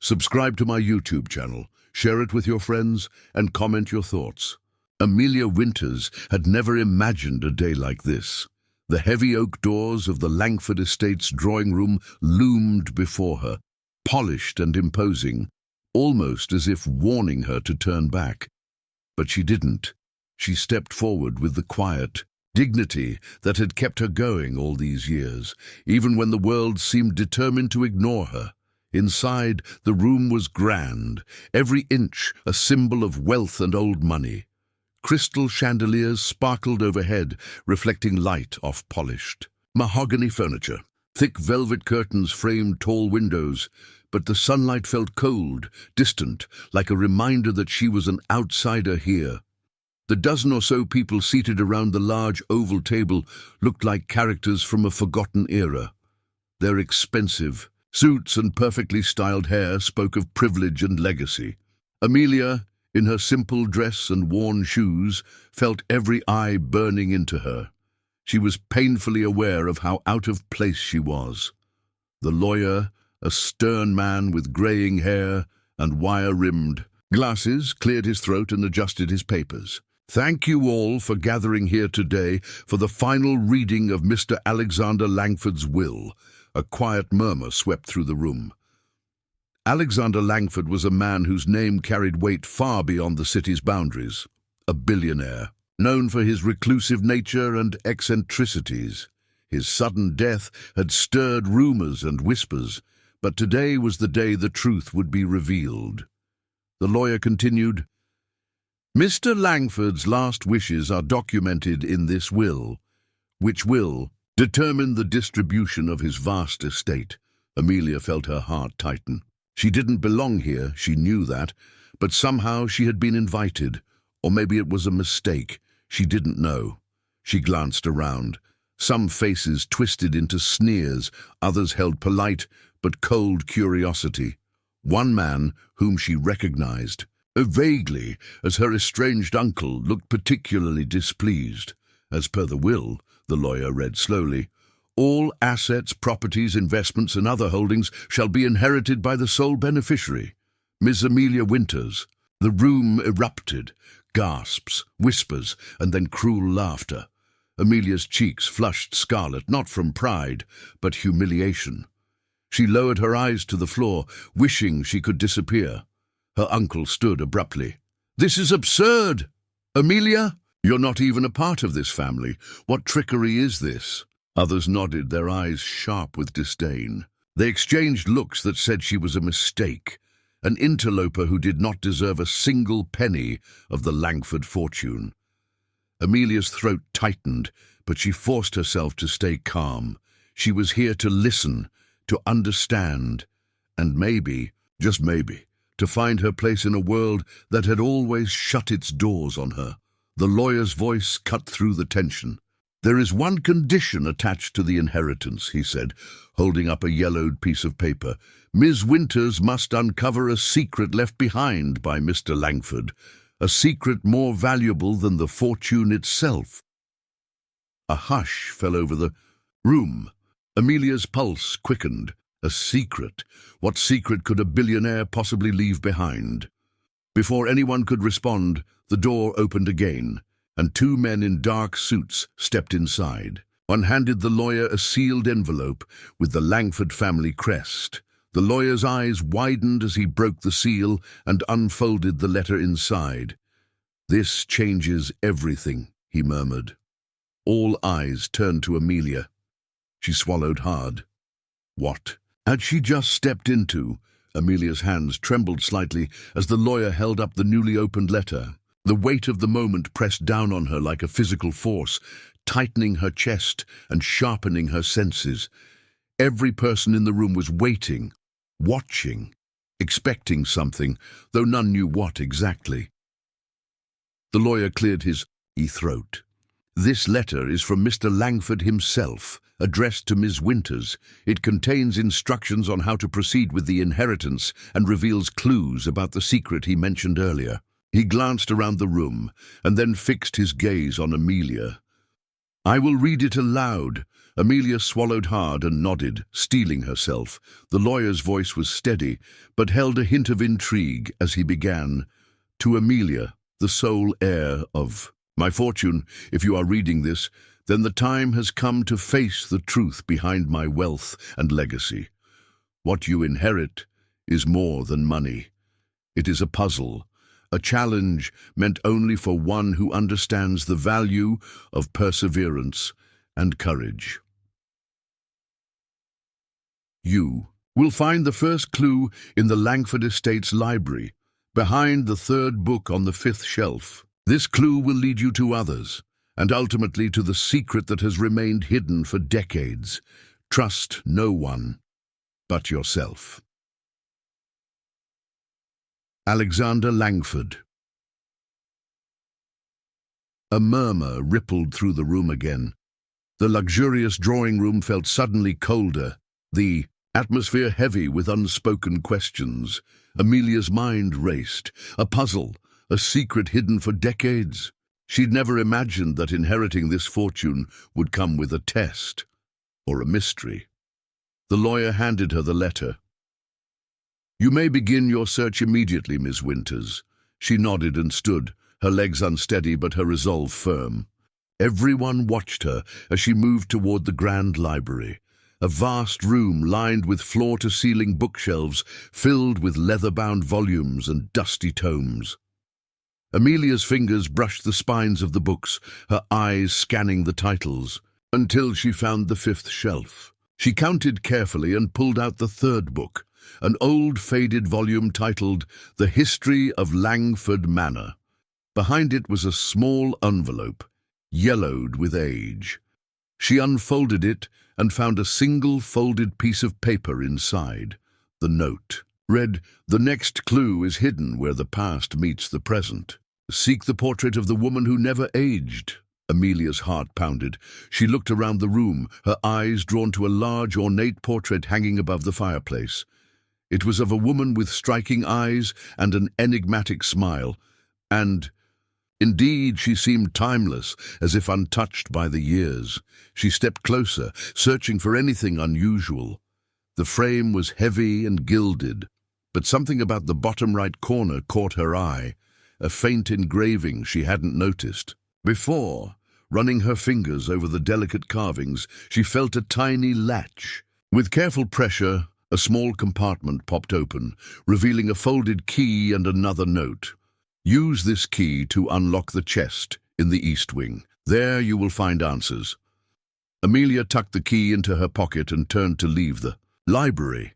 Subscribe to my YouTube channel, share it with your friends, and comment your thoughts. Amelia Winters had never imagined a day like this. The heavy oak doors of the Langford Estate's drawing room loomed before her, polished and imposing, almost as if warning her to turn back. But she didn't. She stepped forward with the quiet dignity that had kept her going all these years, even when the world seemed determined to ignore her. Inside, the room was grand, every inch a symbol of wealth and old money. Crystal chandeliers sparkled overhead, reflecting light off polished mahogany furniture. Thick velvet curtains framed tall windows, but the sunlight felt cold, distant, like a reminder that she was an outsider here. The dozen or so people seated around the large oval table looked like characters from a forgotten era. Their expensive suits and perfectly styled hair spoke of privilege and legacy. Amelia, in her simple dress and worn shoes, felt every eye burning into her. She was painfully aware of how out of place she was. The lawyer, a stern man with greying hair and wire-rimmed glasses, cleared his throat and adjusted his papers. "Thank you all for gathering here today for the final reading of Mr. Alexander Langford's will." A quiet murmur swept through the room. Alexander Langford was a man whose name carried weight far beyond the city's boundaries. A billionaire, known for his reclusive nature and eccentricities. His sudden death had stirred rumors and whispers, but today was the day the truth would be revealed. The lawyer continued, "Mr. Langford's last wishes are documented in this will, which will determine the distribution of his vast estate." Amelia felt her heart tighten. She didn't belong here, she knew that, but somehow she had been invited, or maybe it was a mistake. She didn't know. She glanced around. Some faces twisted into sneers, others held polite but cold curiosity. One man, whom she recognized, vaguely, as her estranged uncle, looked particularly displeased. As per the will, the lawyer read slowly, "All assets, properties, investments, and other holdings shall be inherited by the sole beneficiary, Miss Amelia Winters." The room erupted, gasps, whispers, and then cruel laughter. Amelia's cheeks flushed scarlet, not from pride, but humiliation. She lowered her eyes to the floor, wishing she could disappear. Her uncle stood abruptly. "This is absurd! Amelia, you're not even a part of this family. What trickery is this?" Others nodded, their eyes sharp with disdain. They exchanged looks that said she was a mistake, an interloper who did not deserve a single penny of the Langford fortune. Amelia's throat tightened, but she forced herself to stay calm. She was here to listen, to understand, and maybe, just maybe, to find her place in a world that had always shut its doors on her. The lawyer's voice cut through the tension. "There is one condition attached to the inheritance," he said, holding up a yellowed piece of paper. "Ms. Winters must uncover a secret left behind by Mr. Langford, a secret more valuable than the fortune itself." A hush fell over the room. Amelia's pulse quickened. A secret? What secret could a billionaire possibly leave behind? Before anyone could respond, the door opened again, and two men in dark suits stepped inside. One handed the lawyer a sealed envelope with the Langford family crest. The lawyer's eyes widened as he broke the seal and unfolded the letter inside. "This changes everything," he murmured. All eyes turned to Amelia. She swallowed hard. What had she just stepped into? Amelia's hands trembled slightly as the lawyer held up the newly opened letter. The weight of the moment pressed down on her like a physical force, tightening her chest and sharpening her senses. Every person in the room was waiting, watching, expecting something, though none knew what exactly. The lawyer cleared his throat. "This letter is from Mr. Langford himself, addressed to Ms. Winters. It contains instructions on how to proceed with the inheritance and reveals clues about the secret he mentioned earlier." He glanced around the room and then fixed his gaze on Amelia. "I will read it aloud, Amelia swallowed hard and nodded, steeling herself. The lawyer's voice was steady, but held a hint of intrigue as he began. To Amelia, the sole heir of my fortune, if you are reading this, then the time has come to face the truth behind my wealth and legacy. What you inherit is more than money. It is a puzzle, a challenge meant only for one who understands the value of perseverance and courage. You will find the first clue in the Langford Estates library, behind the third book on the fifth shelf. This clue will lead you to others, and ultimately to the secret that has remained hidden for decades. Trust no one but yourself. Alexander Langford. A murmur rippled through the room again. The luxurious drawing room felt suddenly colder, the atmosphere heavy with unspoken questions. Amelia's mind raced. A puzzle, a secret hidden for decades. She'd never imagined that inheriting this fortune would come with a test or a mystery. The lawyer handed her the letter. You may begin your search immediately, Miss Winters. She nodded and stood, her legs unsteady but her resolve firm. Everyone watched her as she moved toward the grand library, a vast room lined with floor-to-ceiling bookshelves filled with leather-bound volumes and dusty tomes. Amelia's fingers brushed the spines of the books, her eyes scanning the titles, until she found the fifth shelf. She counted carefully and pulled out the third book, an old faded volume titled The History of Langford Manor. Behind it was a small envelope, yellowed with age. She unfolded it and found a single folded piece of paper inside. The note read, "The next clue is hidden where the past meets the present. Seek the portrait of the woman who never aged." Amelia's heart pounded. She looked around the room, her eyes drawn to a large, ornate portrait hanging above the fireplace. It was of a woman with striking eyes and an enigmatic smile, and indeed, she seemed timeless, as if untouched by the years. She stepped closer, searching for anything unusual. The frame was heavy and gilded, but something about the bottom right corner caught her eye, a faint engraving she hadn't noticed before. Running her fingers over the delicate carvings, she felt a tiny latch. With careful pressure, a small compartment popped open, revealing a folded key and another note. Use this key to unlock the chest in the east wing. There you will find answers. Amelia tucked the key into her pocket and turned to leave the library.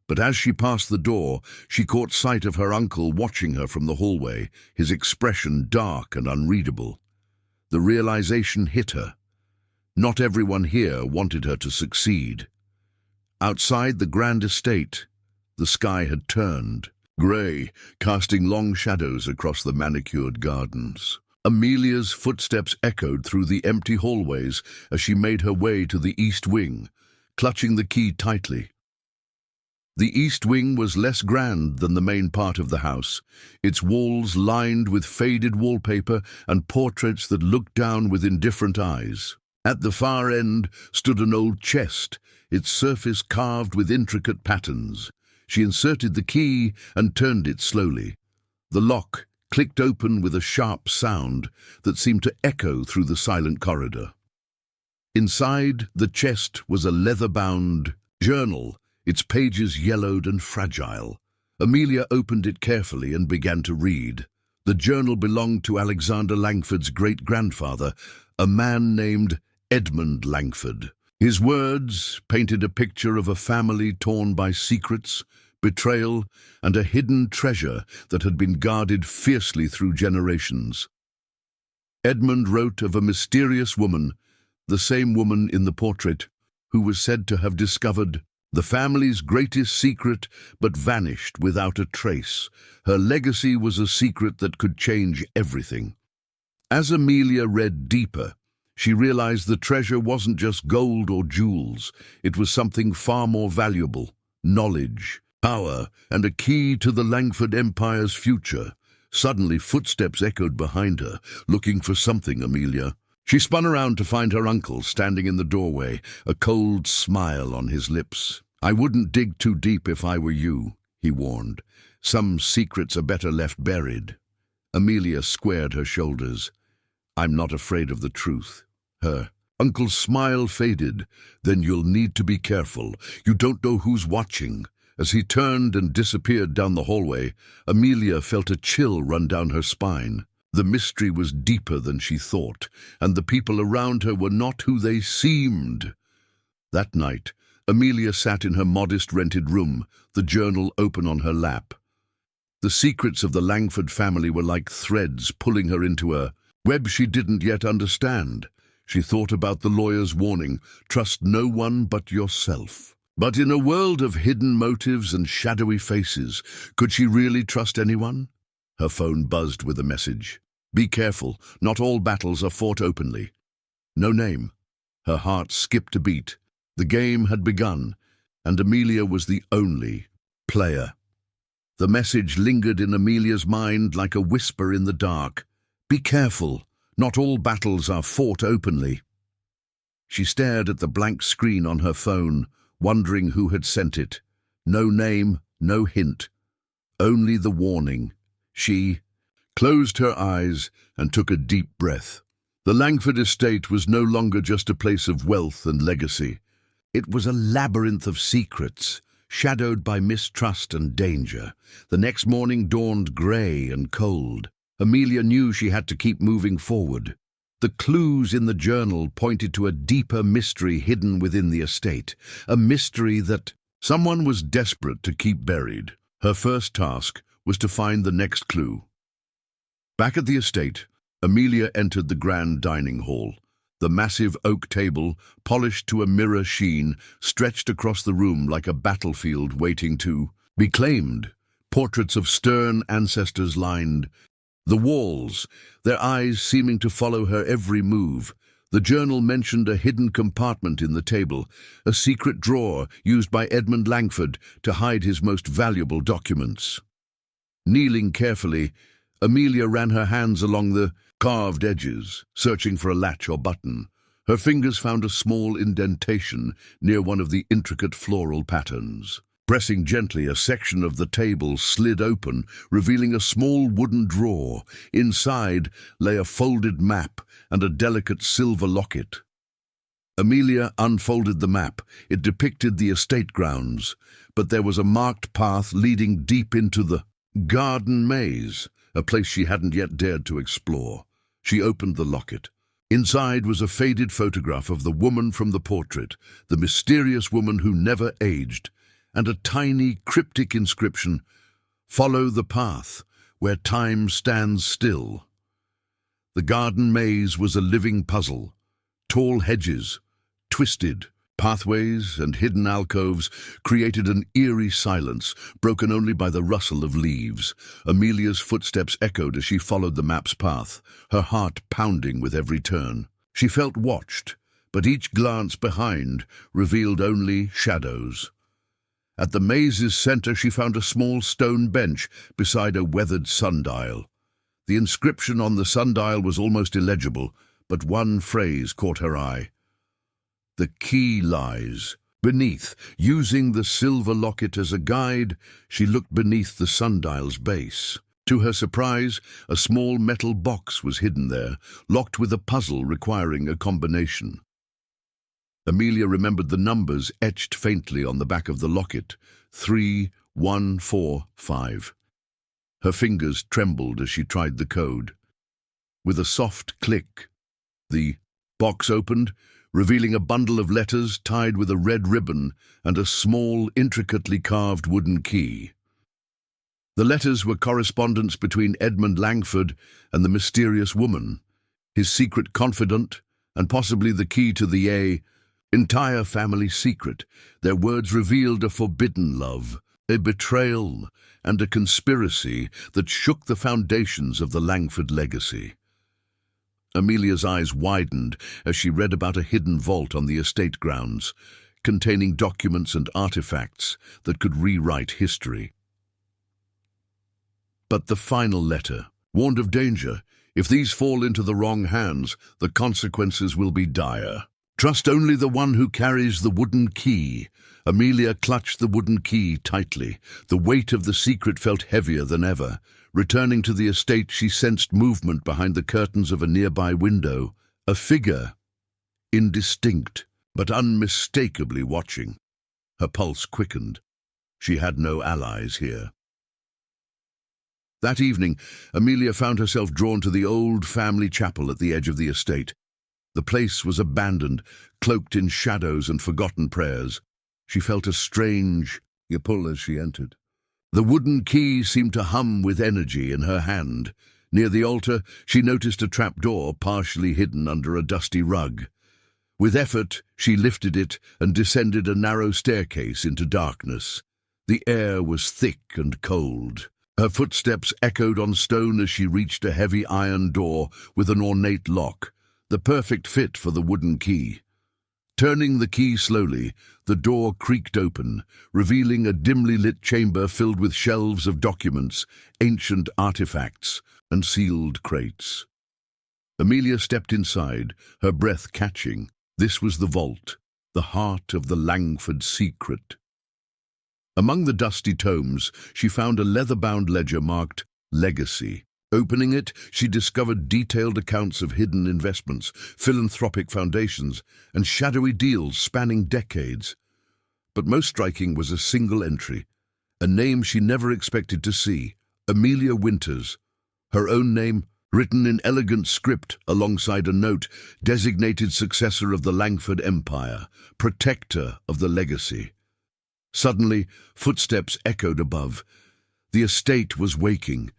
But as she passed the door, she caught sight of her uncle watching her from the hallway, his expression dark and unreadable. The realization hit her. Not everyone here wanted her to succeed. Outside the grand estate, the sky had turned grey, casting long shadows across the manicured gardens. Amelia's footsteps echoed through the empty hallways as she made her way to the east wing, clutching the key tightly. The east wing was less grand than the main part of the house, its walls lined with faded wallpaper and portraits that looked down with indifferent eyes. At the far end stood an old chest, its surface carved with intricate patterns. She inserted the key and turned it slowly. The lock clicked open with a sharp sound that seemed to echo through the silent corridor. Inside the chest was a leather-bound journal, its pages yellowed and fragile. Amelia opened it carefully and began to read. The journal belonged to Alexander Langford's great-grandfather, a man named Edmund Langford. His words painted a picture of a family torn by secrets, betrayal, and a hidden treasure that had been guarded fiercely through generations. Edmund wrote of a mysterious woman, the same woman in the portrait, who was said to have discovered the family's greatest secret but vanished without a trace. Her legacy was a secret that could change everything. As Amelia read deeper, she realized the treasure wasn't just gold or jewels. It was something far more valuable: knowledge, power, and a key to the Langford Empire's future. Suddenly, footsteps echoed behind her. "Looking for something, Amelia?" She spun around to find her uncle standing in the doorway, a cold smile on his lips. "I wouldn't dig too deep if I were you," he warned. "Some secrets are better left buried." Amelia squared her shoulders. "I'm not afraid of the truth." Her uncle's smile faded. "Then you'll need to be careful. You don't know who's watching." As he turned and disappeared down the hallway, Amelia felt a chill run down her spine. The mystery was deeper than she thought, and the people around her were not who they seemed. That night, Amelia sat in her modest rented room, the journal open on her lap. The secrets of the Langford family were like threads pulling her into a web she didn't yet understand. She thought about the lawyer's warning, "Trust no one but yourself." But in a world of hidden motives and shadowy faces, could she really trust anyone? Her phone buzzed with a message. "Be careful, not all battles are fought openly." No name. Her heart skipped a beat. The game had begun, and Amelia was the only player. The message lingered in Amelia's mind like a whisper in the dark. "Be careful, not all battles are fought openly." She stared at the blank screen on her phone, wondering who had sent it. No name, no hint. Only the warning. She closed her eyes and took a deep breath. The Langford estate was no longer just a place of wealth and legacy. It was a labyrinth of secrets, shadowed by mistrust and danger. The next morning dawned grey and cold. Amelia knew she had to keep moving forward. The clues in the journal pointed to a deeper mystery hidden within the estate, a mystery that someone was desperate to keep buried. Her first task was to find the next clue. Back at the estate, Amelia entered the grand dining hall. The massive oak table, polished to a mirror sheen, stretched across the room like a battlefield waiting to be claimed. Portraits of stern ancestors lined the walls, their eyes seeming to follow her every move. The journal mentioned a hidden compartment in the table, a secret drawer used by Edmund Langford to hide his most valuable documents. Kneeling carefully, Amelia ran her hands along the carved edges, searching for a latch or button. Her fingers found a small indentation near one of the intricate floral patterns. Pressing gently, a section of the table slid open, revealing a small wooden drawer. Inside lay a folded map and a delicate silver locket. Amelia unfolded the map. It depicted the estate grounds, but there was a marked path leading deep into the garden maze, a place she hadn't yet dared to explore. She opened the locket. Inside was a faded photograph of the woman from the portrait, the mysterious woman who never aged, and a tiny, cryptic inscription, "Follow the path, where time stands still." The garden maze was a living puzzle. Tall hedges, twisted pathways, and hidden alcoves created an eerie silence, broken only by the rustle of leaves. Amelia's footsteps echoed as she followed the map's path, her heart pounding with every turn. She felt watched, but each glance behind revealed only shadows. At the maze's center, she found a small stone bench beside a weathered sundial. The inscription on the sundial was almost illegible, but one phrase caught her eye. "The key lies beneath." Using the silver locket as a guide, she looked beneath the sundial's base. To her surprise, a small metal box was hidden there, locked with a puzzle requiring a combination. Amelia remembered the numbers etched faintly on the back of the locket, 3145. Her fingers trembled as she tried the code. With a soft click, the box opened, revealing a bundle of letters tied with a red ribbon and a small, intricately carved wooden key. The letters were correspondence between Edmund Langford and the mysterious woman, his secret confidant, and possibly the key to the entire family secret. Their words revealed a forbidden love, a betrayal, and a conspiracy that shook the foundations of the Langford legacy. Amelia's eyes widened as she read about a hidden vault on the estate grounds, containing documents and artifacts that could rewrite history. But the final letter warned of danger. If these fall into the wrong hands, the consequences will be dire. Trust only the one who carries the wooden key. Amelia clutched the wooden key tightly. The weight of the secret felt heavier than ever. Returning to the estate, she sensed movement behind the curtains of a nearby window. A figure, indistinct, but unmistakably watching. Her pulse quickened. She had no allies here. That evening, Amelia found herself drawn to the old family chapel at the edge of the estate. The place was abandoned, cloaked in shadows and forgotten prayers. She felt a strange pull as she entered. The wooden key seemed to hum with energy in her hand. Near the altar, she noticed a trapdoor partially hidden under a dusty rug. With effort, she lifted it and descended a narrow staircase into darkness. The air was thick and cold. Her footsteps echoed on stone as she reached a heavy iron door with an ornate lock, the perfect fit for the wooden key. Turning the key slowly, the door creaked open, revealing a dimly lit chamber filled with shelves of documents, ancient artifacts, and sealed crates. Amelia stepped inside, her breath catching. This was the vault, the heart of the Langford secret. Among the dusty tomes, she found a leather-bound ledger marked Legacy. Opening it, she discovered detailed accounts of hidden investments, philanthropic foundations, and shadowy deals spanning decades. But most striking was a single entry, a name she never expected to see, Amelia Winters. Her own name, written in elegant script alongside a note, designated successor of the Langford Empire, protector of the legacy. Suddenly, footsteps echoed above. The estate was waking.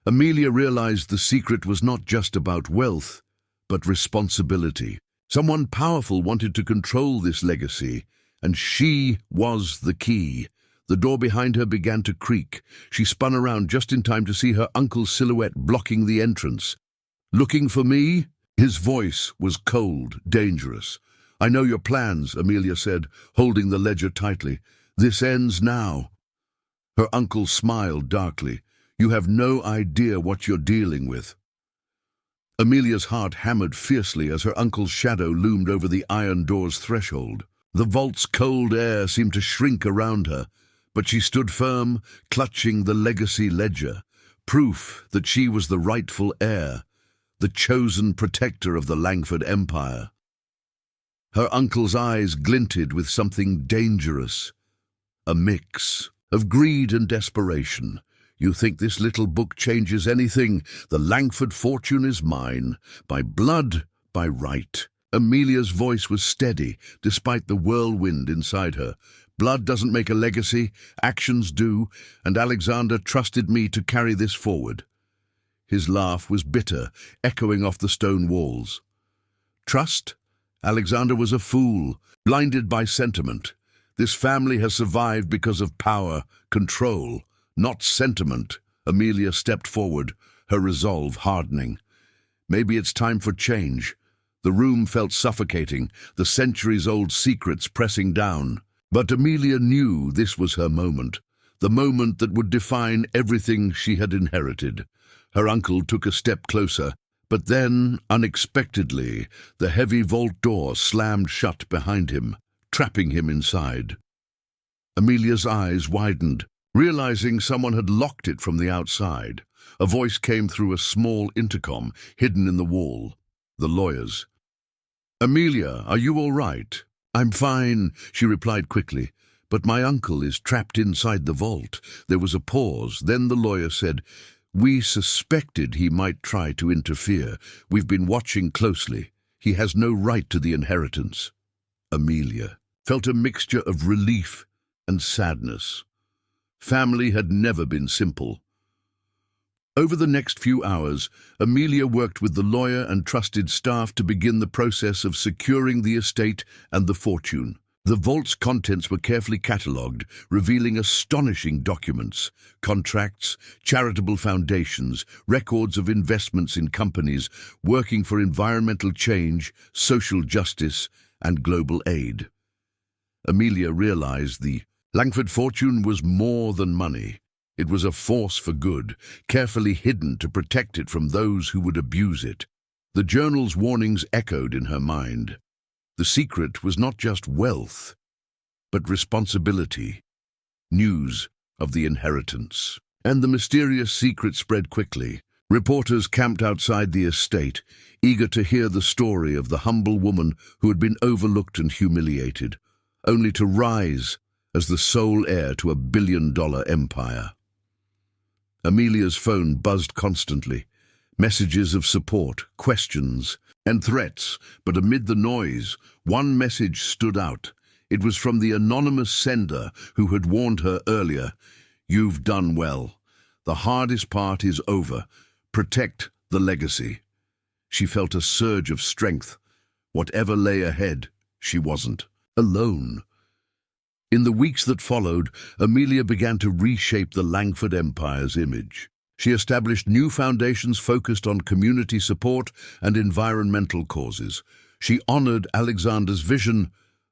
Amelia realized the secret was not just about wealth, but responsibility. Someone powerful wanted to control this legacy, and she was the key. The door behind her began to creak. She spun around just in time to see her uncle's silhouette blocking the entrance. "Looking for me?" His voice was cold, dangerous. "I know your plans," Amelia said, holding the ledger tightly. "This ends now." Her uncle smiled darkly. "You have no idea what you're dealing with." Amelia's heart hammered fiercely as her uncle's shadow loomed over the iron door's threshold. The vault's cold air seemed to shrink around her, but she stood firm, clutching the legacy ledger, proof that she was the rightful heir, the chosen protector of the Langford Empire. Her uncle's eyes glinted with something dangerous, a mix of greed and desperation. "You think this little book changes anything? The Langford fortune is mine, by blood, by right." Amelia's voice was steady, despite the whirlwind inside her. "Blood doesn't make a legacy, actions do, and Alexander trusted me to carry this forward." His laugh was bitter, echoing off the stone walls. Trust? Alexander was a fool, blinded by sentiment. This family has survived because of power, control, not sentiment. Amelia stepped forward, her resolve hardening. Maybe it's time for change. The room felt suffocating, the centuries-old secrets pressing down. But Amelia knew this was her moment, the moment that would define everything she had inherited. Her uncle took a step closer, but then, unexpectedly, the heavy vault door slammed shut behind him, trapping him inside. Amelia's eyes widened, realizing someone had locked it from the outside. A voice came through a small intercom hidden in the wall. The lawyer's. "Amelia, are you all right?" "I'm fine," she replied quickly, "but my uncle is trapped inside the vault." There was a pause. Then the lawyer said, "We suspected he might try to interfere. We've been watching closely. He has no right to the inheritance." Amelia felt a mixture of relief and sadness. Family had never been simple. Over the next few hours, Amelia worked with the lawyer and trusted staff to begin the process of securing the estate and the fortune. The vault's contents were carefully catalogued, revealing astonishing documents, contracts, charitable foundations, records of investments in companies working for environmental change, social justice, and global aid. Amelia realized the Langford fortune was more than money. It was a force for good, carefully hidden to protect it from those who would abuse it. The journal's warnings echoed in her mind. The secret was not just wealth, but responsibility, news of the inheritance. And the mysterious secret spread quickly. Reporters camped outside the estate, eager to hear the story of the humble woman who had been overlooked and humiliated, only to rise as the sole heir to a billion-dollar empire. Amelia's phone buzzed constantly, messages of support, questions, and threats, but amid the noise, one message stood out. It was from the anonymous sender who had warned her earlier. "You've done well. The hardest part is over. Protect the legacy." She felt a surge of strength. Whatever lay ahead, she wasn't alone. In the weeks that followed, Amelia began to reshape the Langford Empire's image. She established new foundations focused on community support and environmental causes. She honored Alexander's vision,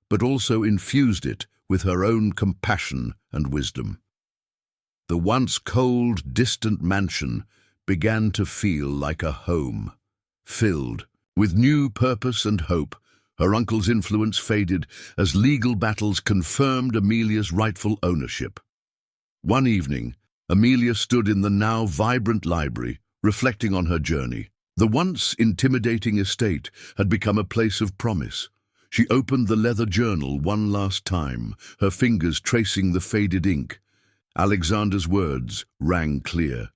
but also infused it with her own compassion and wisdom. The once cold, distant mansion began to feel like a home, filled with new purpose and hope. Her uncle's influence faded as legal battles confirmed Amelia's rightful ownership. One evening, Amelia stood in the now vibrant library, reflecting on her journey. The once intimidating estate had become a place of promise. She opened the leather journal one last time, her fingers tracing the faded ink. Alexander's words rang clear.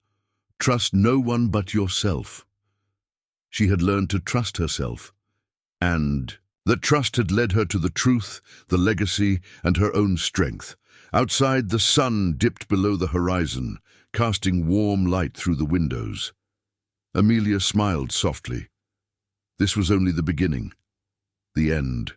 "Trust no one but yourself." She had learned to trust herself, and that trust had led her to the truth, the legacy, and her own strength. Outside, the sun dipped below the horizon, casting warm light through the windows. Amelia smiled softly. This was only the beginning, the end.